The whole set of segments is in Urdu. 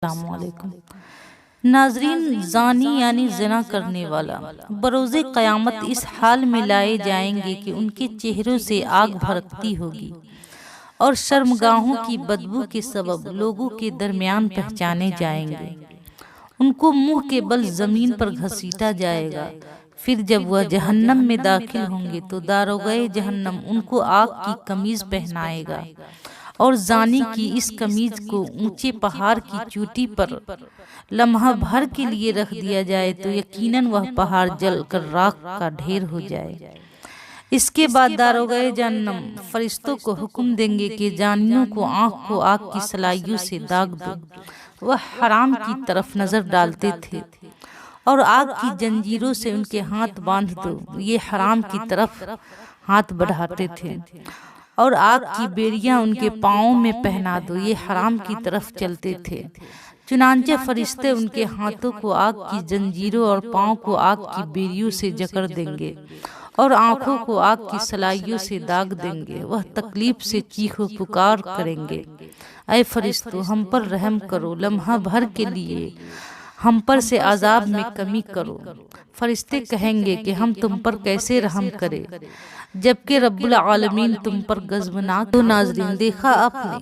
السلام علیکم ناظرین، زانی یعنی زنا کرنے والا بروز قیامت اس حال میں لائے جائیں گے کہ ان کے چہروں سے آگ بھڑکتی ہوگی اور شرمگاہوں کی بدبو کے سبب لوگوں کے درمیان پہچانے جائیں گے۔ ان کو منہ کے بل زمین پر گھسیٹا جائے گا۔ پھر جب وہ جہنم میں داخل ہوں گے تو داروغے جہنم ان کو آگ کی قمیض پہنائے گا اور زانی کی اس قمیض کو اونچے پہاڑ کی چوٹی پر لمحہ بھر کے لیے رکھ دیا جائے تو یقیناً وہ پہاڑ جل کر راکھ کا ڈھیر ہو جائے۔ اس کے بعد داروغے جہنم فرشتوں کو حکم دیں گے کہ زانیوں کو آگ کی سلائیوں سے داغ دو۔ وہ حرام کی طرف نظر ڈالتے تھے اور آگ کی جنجیروں سے ان کے ہاتھ باندھ دو، یہ حرام کی طرف ہاتھ بڑھاتے تھے، اور آگ کی بیڑیاں ان کے پاؤں میں پہنا دو، یہ حرام کی طرف چلتے تھے۔ چنانچہ فرشتے ان کے ہاتھوں کو آگ کی جنجیروں اور پاؤں کو آگ کی بیڑیوں سے جکڑ دیں گے اور آنکھوں کو آگ کی سلائیوں سے داغ دیں گے۔ وہ تکلیف سے چیخ و پکار کریں گے، اے فرشتوں، ہم پر رحم کرو، لمحہ بھر کے لیے ہم پر سے عذاب میں کمی کرو۔ فرشتے کہیں گے کہ ہم تم پر کیسے رحم کریں جبکہ رب العالمین تم پر غضبناک۔ تو ناظرین، دیکھا آپ نے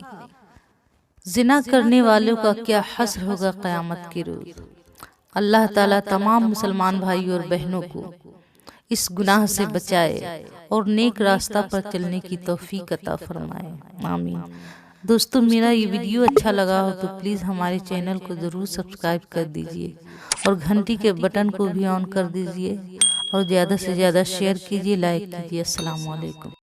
زنا کرنے والوں کا کیا حشر ہوگا قیامت کے روز۔ اللہ تعالیٰ تمام مسلمان بھائی اور بہنوں کو اس گناہ سے بچائے اور نیک راستہ پر چلنے کی توفیق عطا فرمائے، آمین۔ دوستو، میرا یہ ویڈیو اچھا لگا ہو تو پلیز ہمارے چینل کو ضرور سبسکرائب کر دیجئے اور گھنٹی کے بٹن کو بھی آن کر دیجئے اور زیادہ سے زیادہ شیئر کیجئے، لائک کیجئے۔ السلام علیکم۔